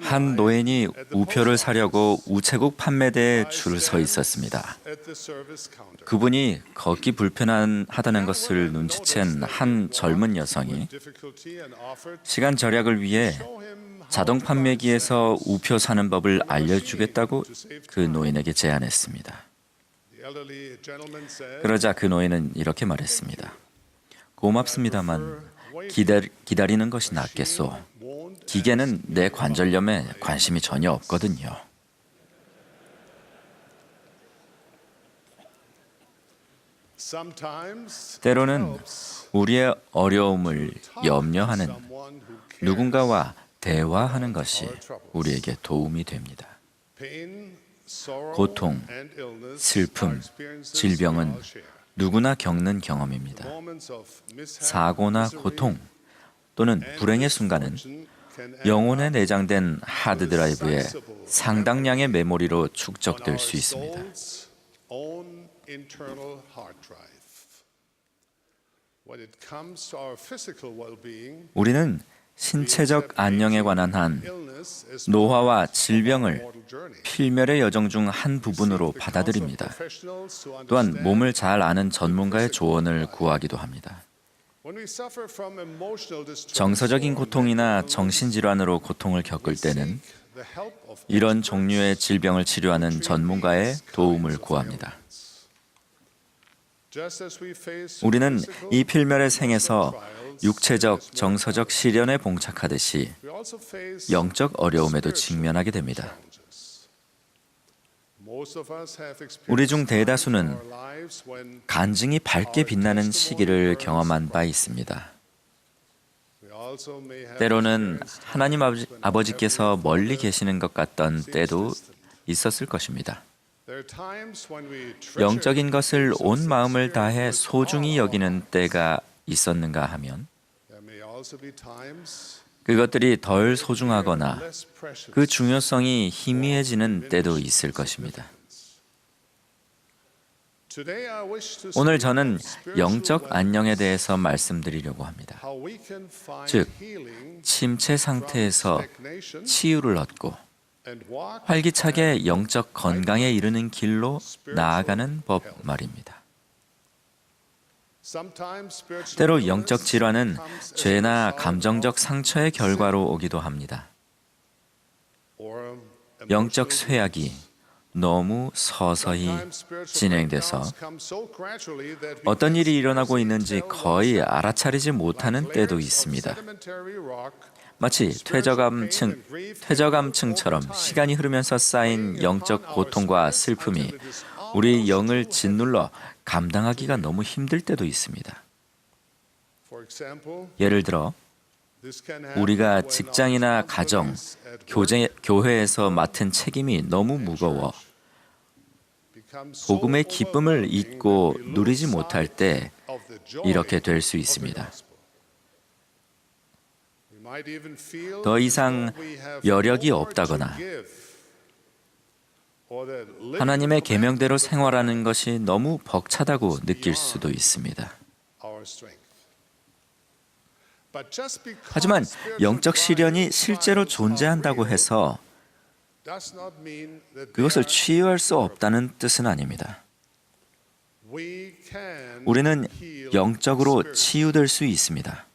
한 노인이 우표를 사려고 우체국 판매대에 줄을 서 있었습니다. 그분이 걷기 불편하다는 것을 눈치챈 한 젊은 여성이 시간 절약을 위해 자동 판매기에서 우표 사는 법을 알려주겠다고 그 노인에게 제안했습니다. 그러자 그 노인은 이렇게 말했습니다. 고맙습니다만 기다리는 것이 낫겠소. 기계는 내 관절염에 관심이 전혀 없거든요. 때로는 우리의 어려움을 염려하는 누군가와 대화하는 것이 우리에게 도움이 됩니다. 고통, 슬픔, 질병은 누구나 겪는 경험입니다. 사고나 고통 또는 불행의 순간은 영혼에 내장된 하드드라이브에 상당량의 메모리로 축적될 수 있습니다. 우리는 신체적 안녕에 관한 한 노화와 질병을 필멸의 여정 중 한 부분으로 받아들입니다. 또한 몸을 잘 아는 전문가의 조언을 구하기도 합니다. 정서적인 고통이나 정신질환으로 고통을 겪을 때는 이런 종류의 질병을 치료하는 전문가의 도움을 구합니다. 우리는 이 필멸의 생에서 육체적, 정서적 시련에 봉착하듯이 영적 어려움에도 직면하게 됩니다. 우리 중 대다수는 간증이 밝게 빛나는 시기를 경험한 바 있습니다. 때로는 하나님 아버지께서 멀리 계시는 것 같던 때도 있었을 것입니다. 영적인 것을 온 마음을 다해 소중히 여기는 때가 있었는가 하면 그것들이 덜 소중하거나 그 중요성이 희미해지는 때도 있을 것입니다. 오늘 저는 영적 안녕에 대해서 말씀드리려고 합니다. 즉, 침체 상태에서 치유를 얻고 활기차게 영적 건강에 이르는 길로 나아가는 법 말입니다. 때로 영적 질환은 죄나 감정적 상처의 결과로 오기도 합니다. 영적 쇠약이 너무 서서히 진행돼서 어떤 일이 일어나고 있는지 거의 알아차리지 못하는 때도 있습니다. 마치 퇴저감층처럼 시간이 흐르면서 쌓인 영적 고통과 슬픔이 우리 영을 짓눌러 감당하기가 너무 힘들 때도 있습니다. 예를 들어 우리가 직장이나 가정, 교회에서 맡은 책임이 너무 무거워 복음의 기쁨을 잊고 누리지 못할 때 이렇게 될 수 있습니다. 더 이상 여력이 없다거나 하나님의 계명대로 생활하는 것이 너무 벅차다고 느낄 수도 있습니다. 하지만 영적 시련이 실제로 존재한다고 해서 그것을 치유할 수 없다는 뜻은 아닙니다. 우리는 영적으로 치유될 수 있습니다.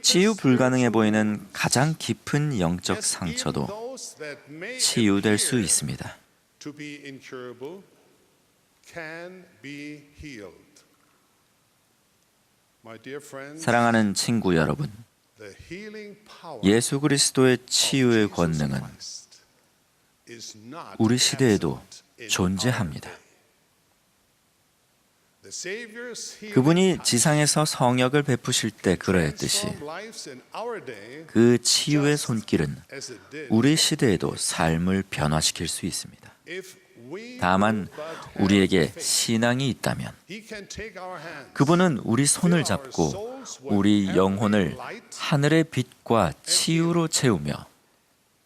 치유 불가능해 보이는 가장 깊은 영적 상처도 치유될 수 있습니다. 사랑하는 친구 여러분, 예수 그리스도의 치유의 권능은 우리 시대에도 존재합니다. 그분이 지상에서 성역을 베푸실 때 그러했듯이 그 치유의 손길은 우리 시대에도 삶을 변화시킬 수 있습니다. 다만 우리에게 신앙이 있다면 그분은 우리 손을 잡고 우리 영혼을 하늘의 빛과 치유로 채우며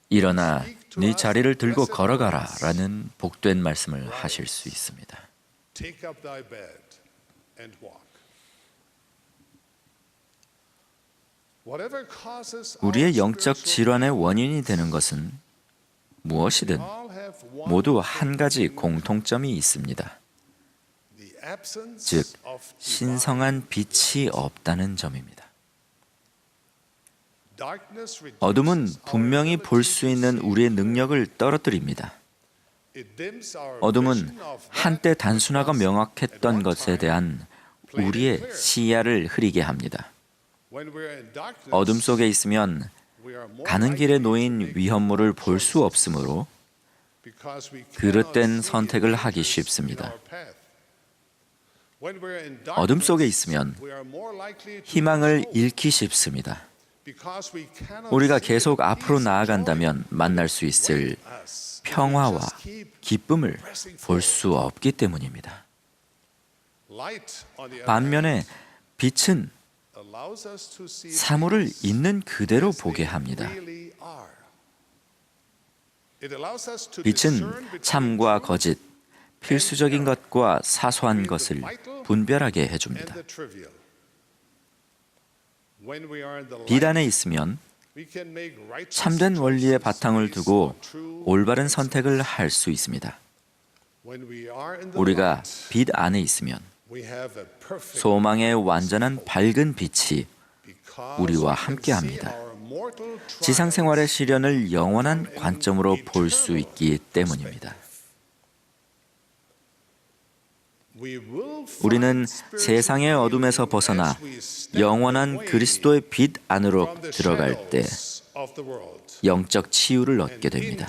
일어나 네 자리를 들고 걸어가라 라는 복된 말씀을 하실 수 있습니다. 우리의 영적 질환의 원인이 되는 것은 무엇이든 모두 한 가지 공통점이 있습니다. 즉, 신성한 빛이 없다는 점입니다. 어둠은 분명히 볼 수 있는 우리의 능력을 떨어뜨립니다. 어둠은 한때 단순하고 명확했던 것에 대한 우리의 시야를 흐리게 합니다. 어둠 속에 있으면 가는 길에 놓인 위험물을 볼 수 없으므로 그릇된 선택을 하기 쉽습니다. 어둠 속에 있으면 희망을 잃기 쉽습니다. 우리가 계속 앞으로 나아간다면 만날 수 있을 평화와 기쁨을 볼 수 없기 때문입니다. 반면에 빛은 사물을 있는 그대로 보게 합니다. 빛은 참과 거짓, 필수적인 것과 사소한 것을 분별하게 해줍니다. 빛 안에 있으면 참된 원리의 바탕을 두고 올바른 선택을 할 수 있습니다. 우리가 빛 안에 있으면 소망의 완전한 밝은 빛이 우리와 함께합니다. 지상 생활의 시련을 영원한 관점으로 볼 수 있기 때문입니다. 우리는 세상의 어둠에서 벗어나 영원한 그리스도의 빛 안으로 들어갈 때 영적 치유를 얻게 됩니다.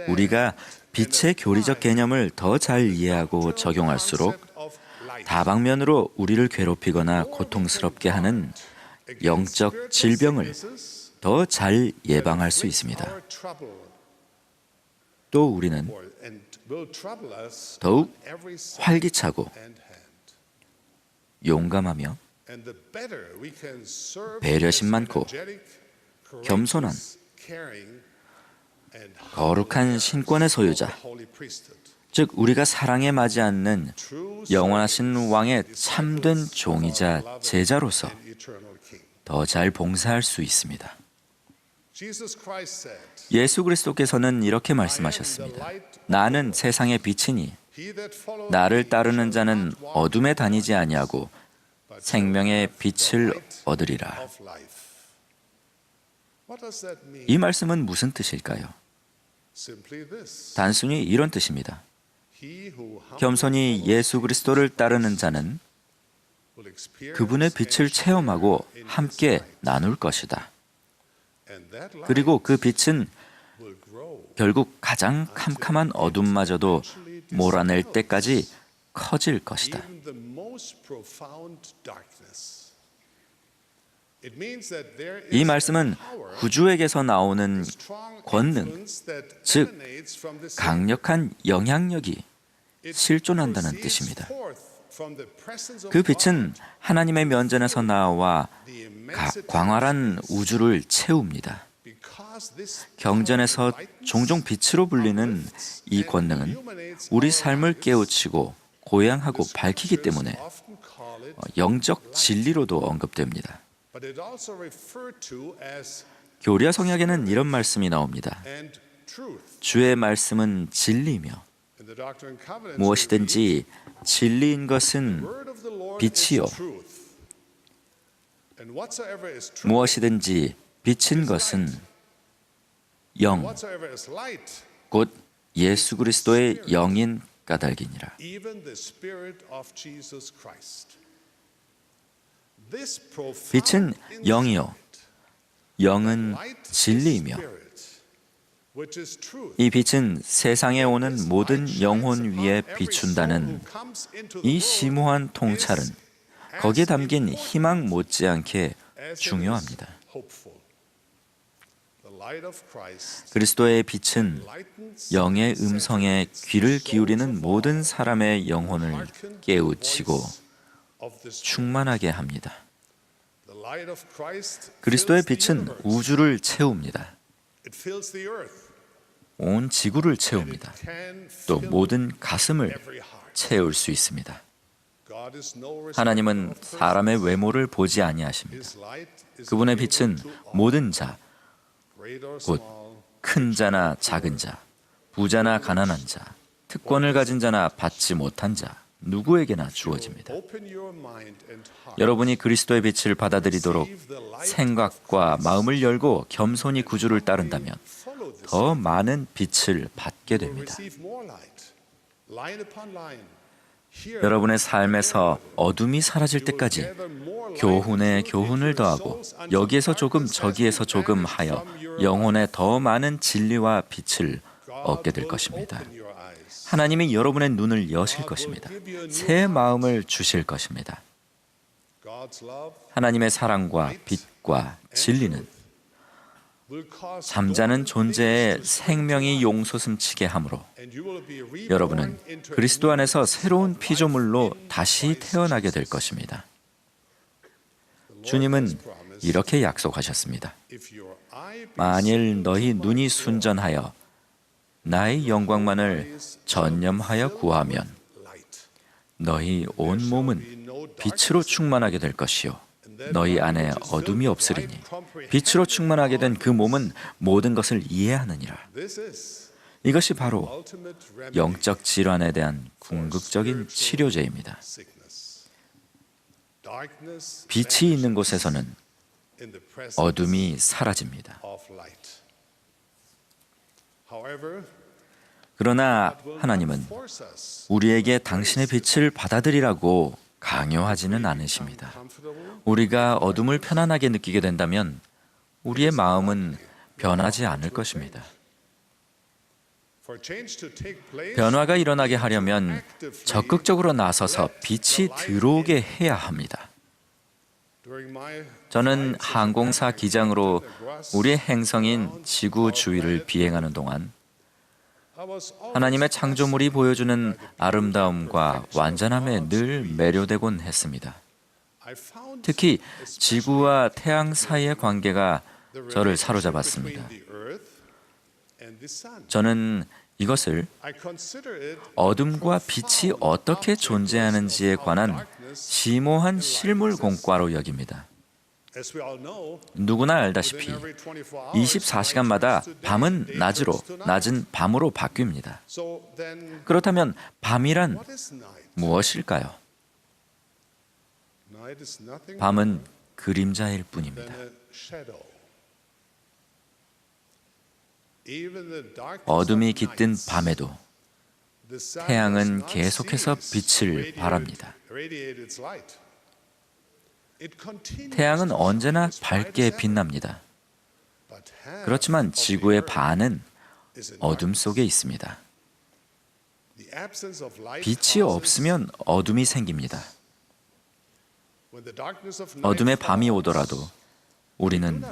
우리가 빛의 교리적 개념을 더 잘 이해하고 적용할수록 다방면으로 우리를 괴롭히거나 고통스럽게 하는 영적 질병을 더 잘 예방할 수 있습니다. 또 우리는 더욱 활기차고 용감하며 배려심 많고 겸손한 거룩한 신권의 소유자, 즉 우리가 사랑에 맞지 않는 영원하신 왕의 참된 종이자 제자로서 더 잘 봉사할 수 있습니다. 예수 그리스도께서는 이렇게 말씀하셨습니다. 나는 세상의 빛이니 나를 따르는 자는 어둠에 다니지 아니하고 생명의 빛을 얻으리라. 이 말씀은 무슨 뜻일까요? 단순히 이런 뜻입니다. 겸손히 예수 그리스도를 따르는 자는 그분의 빛을 체험하고 함께 나눌 것이다. 그리고 그 빛은 결국 가장 캄캄한 어둠마저도 몰아낼 때까지 커질 것이다. 이 말씀은 구주에게서 나오는 권능, 즉 강력한 영향력이 실존한다는 뜻입니다. 그 빛은 하나님의 면전에서 나와 광활한 우주를 채웁니다. 경전에서 종종 빛으로 불리는 이 권능은 우리 삶을 깨우치고 고양하고 밝히기 때문에 영적 진리로도 언급됩니다. 교리와 성약에는 이런 말씀이 나옵니다. 주의 말씀은 진리이며 무엇이든지 진리인 것은 빛이요 무엇이든지 빛인 것은 영, 곧 예수 그리스도의 영인 까닭이니라. 빛은 영이요 영은 진리이며 이 빛은 세상에 오는 모든 영혼 위에 비춘다는 이 심오한 통찰은 거기에 담긴 희망 못지않게 중요합니다. 그리스도의 빛은 영의 음성에 귀를 기울이는 모든 사람의 영혼을 깨우치고 충만하게 합니다. 그리스도의 빛은 우주를 채웁니다. 온 지구를 채웁니다. 또 모든 가슴을 채울 수 있습니다. 하나님은 사람의 외모를 보지 아니하십니다. 그분의 빛은 모든 자, 곧 큰 자나 작은 자, 부자나 가난한 자, 특권을 가진 자나 받지 못한 자, 누구에게나 주어집니다. 여러분이 그리스도의 빛을 받아들이도록 생각과 마음을 열고 겸손히 구주를 따른다면 더 많은 빛을 받게 됩니다. 여러분의 삶에서 어둠이 사라질 때까지 교훈에 교훈을 더하고 여기에서 조금 저기에서 조금 하여 영혼에 더 많은 진리와 빛을 얻게 될 것입니다. 하나님이 여러분의 눈을 여실 것입니다. 새 마음을 주실 것입니다. 하나님의 사랑과 빛과 진리는 잠자는 존재의 생명이 용솟음치게 하므로 여러분은 그리스도 안에서 새로운 피조물로 다시 태어나게 될 것입니다. 주님은 이렇게 약속하셨습니다. 만일 너희 눈이 순전하여 나의 영광만을 전념하여 구하면 너희 온 몸은 빛으로 충만하게 될 것이요 너희 안에 어둠이 없으리니 빛으로 충만하게 된 그 몸은 모든 것을 이해하느니라. 이것이 바로 영적 질환에 대한 궁극적인 치료제입니다. 빛이 있는 곳에서는 어둠이 사라집니다. 그러나 하나님은 우리에게 당신의 빛을 받아들이라고 강요하지는 않으십니다. 우리가 어둠을 편안하게 느끼게 된다면 우리의 마음은 변하지 않을 것입니다. 변화가 일어나게 하려면 적극적으로 나서서 빛이 들어오게 해야 합니다. 저는 항공사 기장으로 우리의 행성인 지구 주위를 비행하는 동안 하나님의 창조물이 보여주는 아름다움과 완전함에 늘 매료되곤 했습니다. 특히 지구와 태양 사이의 관계가 저를 사로잡았습니다. 저는 이것을 어둠과 빛이 어떻게 존재하는지에 관한 심오한 실물 공과로 여깁니다. 누구나 알다시피 24시간마다 밤은 낮으로, 낮은 밤으로 바뀝니다. 그렇다면 밤이란 무엇일까요? 밤은 그림자일 뿐입니다. 어둠이 깃든 밤에도 태양은 계속해서 빛을 발합니다. 태양은 언제나 밝게 빛납니다. 그렇지만 지구의 반은 어둠 속에 있습니다. 빛이 없으면 어둠이 생깁니다. 어둠의 밤이 오더라도 우리는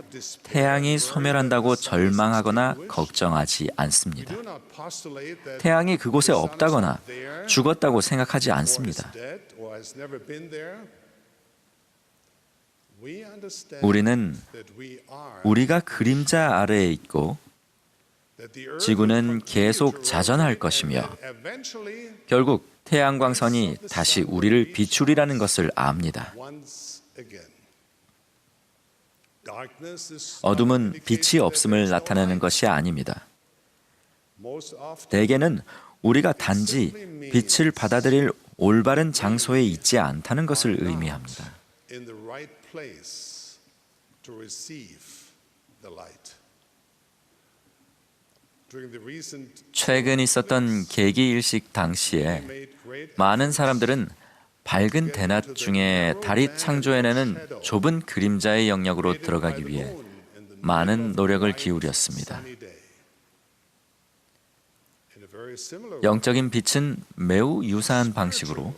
태양이 소멸한다고 절망하거나 걱정하지 않습니다. 태양이 그곳에 없다거나 죽었다고 생각하지 않습니다. 우리는 우리가 그림자 아래에 있고 지구는 계속 자전할 것이며 결국 태양광선이 다시 우리를 비추리라는 것을 압니다. 어둠은 빛이 없음을 나타내는 것이 아닙니다. 대개는 우리가 단지 빛을 받아들일 올바른 장소에 있지 않다는 것을 의미합니다. 최근 있었던 계기일식 당시에 많은 사람들은 밝은 대낮 중에 달이 창조해내는 좁은 그림자의 영역으로 들어가기 위해 많은 노력을 기울였습니다. 영적인 빛은 매우 유사한 방식으로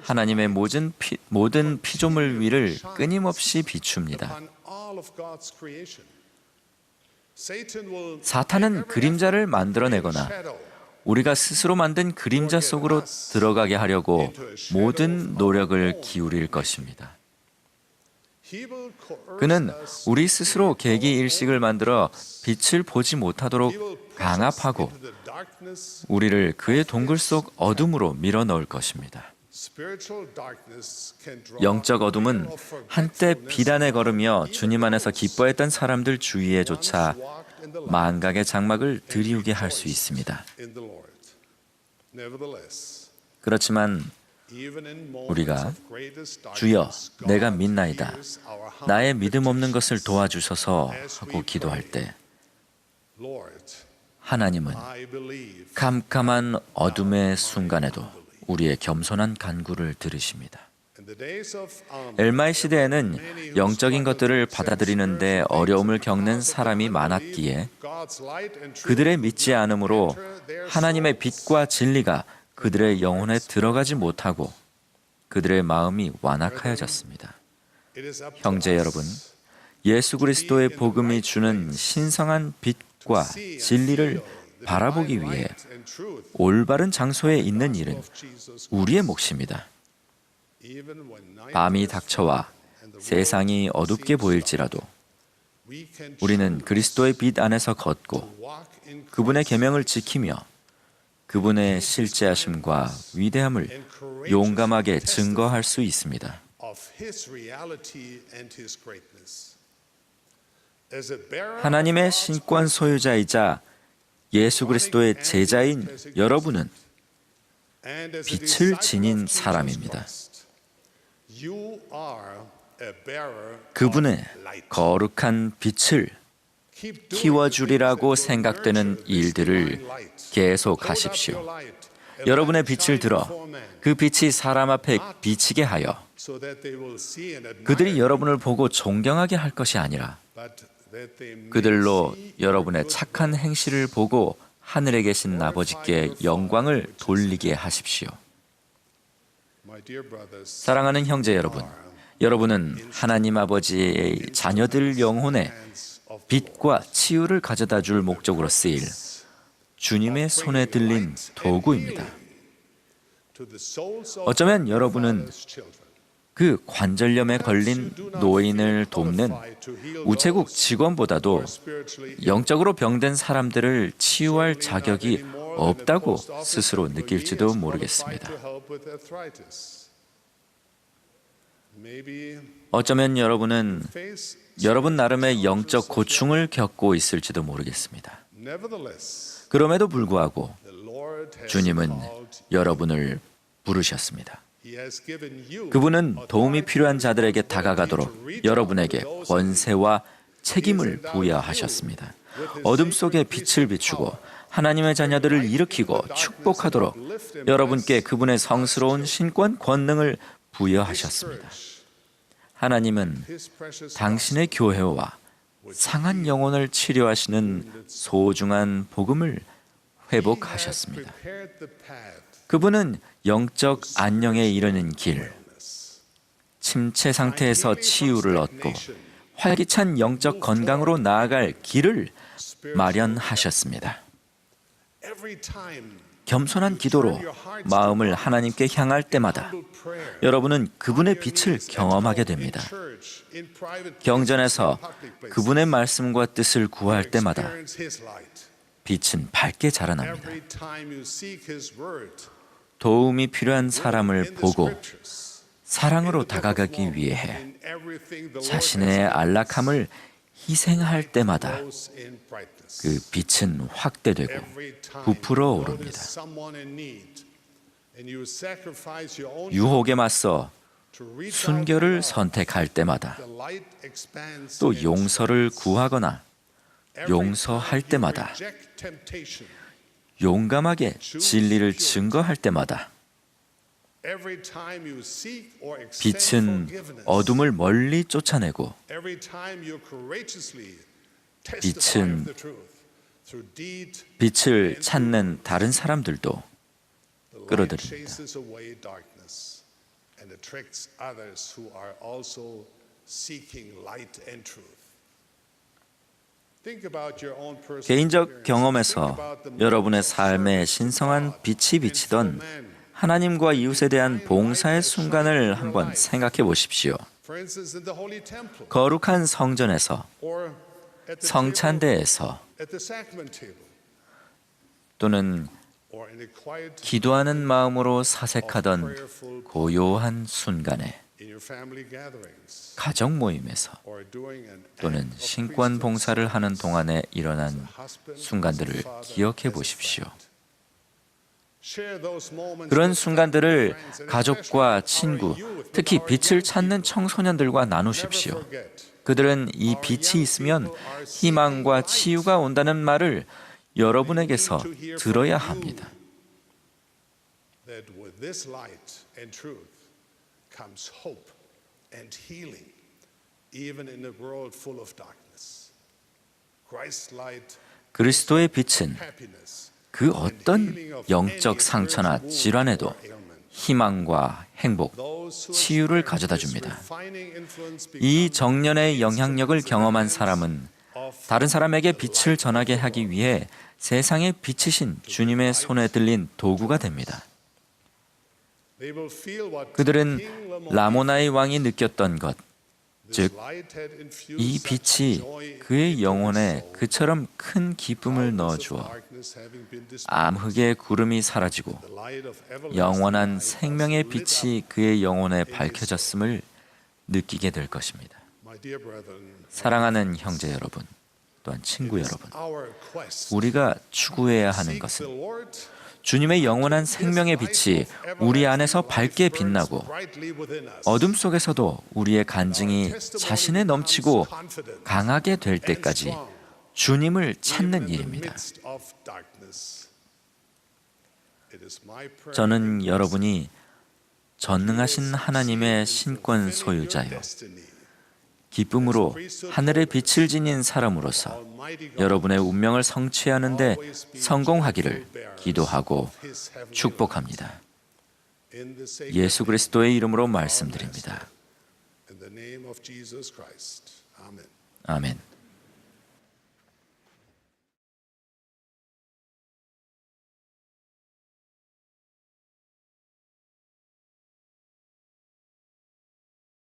하나님의 모든 피조물 위를 끊임없이 비춥니다. 사탄은 그림자를 만들어내거나 우리가 스스로 만든 그림자 속으로 들어가게 하려고 모든 노력을 기울일 것입니다. 그는 우리 스스로 계기일식을 만들어 빛을 보지 못하도록 강압하고 우리를 그의 동굴 속 어둠으로 밀어넣을 것입니다. 영적 어둠은 한때 비단에 걸으며 주님 안에서 기뻐했던 사람들 주위에조차 망각의 장막을 드리우게 할 수 있습니다. 그렇지만 우리가 주여 내가 믿나이다, 나의 믿음 없는 것을 도와주소서 하고 기도할 때 하나님은 캄캄한 어둠의 순간에도 우리의 겸손한 간구를 들으십니다. 엘마의 시대에는 영적인 것들을 받아들이는데 어려움을 겪는 사람이 많았기에 그들의 믿지 않음으로 하나님의 빛과 진리가 그들의 영혼에 들어가지 못하고 그들의 마음이 완악하여졌습니다. 형제 여러분, 예수 그리스도의 복음이 주는 신성한 빛과 진리를 바라보기 위해 올바른 장소에 있는 일은 우리의 몫입니다. 밤이 닥쳐와 세상이 어둡게 보일지라도 우리는 그리스도의 빛 안에서 걷고 그분의 계명을 지키며 그분의 실제하심과 위대함을 용감하게 증거할 수 있습니다. 하나님의 신권 소유자이자 예수 그리스도의 제자인 여러분은 빛을 지닌 사람입니다. 그분의 거룩한 빛을 키워주리라고 생각되는 일들을 계속하십시오. 여러분의 빛을 들어 그 빛이 사람 앞에 비치게 하여 그들이 여러분을 보고 존경하게 할 것이 아니라 그들로 여러분의 착한 행실을 보고 하늘에 계신 아버지께 영광을 돌리게 하십시오. 사랑하는 형제 여러분, 여러분은 하나님 아버지의 자녀들 영혼에 빛과 치유를 가져다 줄 목적으로 쓰일 주님의 손에 들린 도구입니다. 어쩌면 여러분은 그 관절염에 걸린 노인을 돕는 우체국 직원보다도 영적으로 병든 사람들을 치유할 자격이 없다고 스스로 느낄지도 모르겠습니다. 어쩌면 여러분은 여러분 나름의 영적 고충을 겪고 있을지도 모르겠습니다. 그럼에도 불구하고 주님은 여러분을 부르셨습니다. 그분은 도움이 필요한 자들에게 다가가도록 여러분에게 권세와 책임을 부여하셨습니다. 어둠 속에 빛을 비추고 하나님의 자녀들을 일으키고 축복하도록 여러분께 그분의 성스러운 신권 권능을 부여하셨습니다. 하나님은 당신의 교회와 상한 영혼을 치료하시는 소중한 복음을 회복하셨습니다. 그분은 영적 안녕에 이르는 길, 침체 상태에서 치유를 얻고 활기찬 영적 건강으로 나아갈 길을 마련하셨습니다. 겸손한 기도로 마음을 하나님께 향할 때마다 여러분은 그분의 빛을 경험하게 됩니다. 경전에서 그분의 말씀과 뜻을 구할 때마다 빛은 밝게 자라납니다. 도움이 필요한 사람을 보고 사랑으로 다가가기 위해 자신의 안락함을 희생할 때마다 그 빛은 확대되고 부풀어 오릅니다. 유혹에 맞서 순결을 선택할 때마다 또 용서를 구하거나 용서할 때마다 용감하게 진리를 증거할 때마다 빛은 어둠을 멀리 쫓아내고 빛은 빛을 찾는 다른 사람들도 끌어들입니다. 개인적 경험에서 여러분의 삶에 신성한 빛이 비치던 하나님과 이웃에 대한 봉사의 순간을 한번 생각해 보십시오. 거룩한 성전에서, 성찬대에서, 또는 기도하는 마음으로 사색하던 고요한 순간에, 가정 모임에서 또는 신권 봉사를 하는 동안에 일어난 순간들을 기억해 보십시오. 그런 순간들을 가족과 친구, 특히 빛을 찾는 청소년들과 나누십시오. 그들은 이 빛이 있으면 희망과 치유가 온다는 말을 여러분에게서 들어야 합니다. 그리스도의 빛은 그 어떤 영적 상처나 질환에도 희망과 행복, 치유를 가져다 줍니다. 이 정년의 영향력을 경험한 사람은 다른 사람에게 빛을 전하게 하기 위해 세상에 비치신 주님의 손에 들린 도구가 됩니다. 그들은 라모나의 왕이 느꼈던 것, 즉, 이 빛이 그의 영혼에 그처럼 큰 기쁨을 넣어주어 암흑의 구름이 사라지고 영원한 생명의 빛이 그의 영혼에 밝혀졌음을 느끼게 될 것입니다. 사랑하는 형제 여러분, 또한 친구 여러분, 우리가 추구해야 하는 것은 주님의 영원한 생명의 빛이 우리 안에서 밝게 빛나고 어둠 속에서도 우리의 간증이 자신에 넘치고 강하게 될 때까지 주님을 찾는 일입니다. 저는 여러분이 전능하신 하나님의 신권 소유자요, 기쁨으로 하늘의 빛을 지닌 사람으로서 여러분의 운명을 성취하는 데 성공하기를 기도하고 축복합니다. 예수 그리스도의 이름으로 말씀드립니다. 아멘.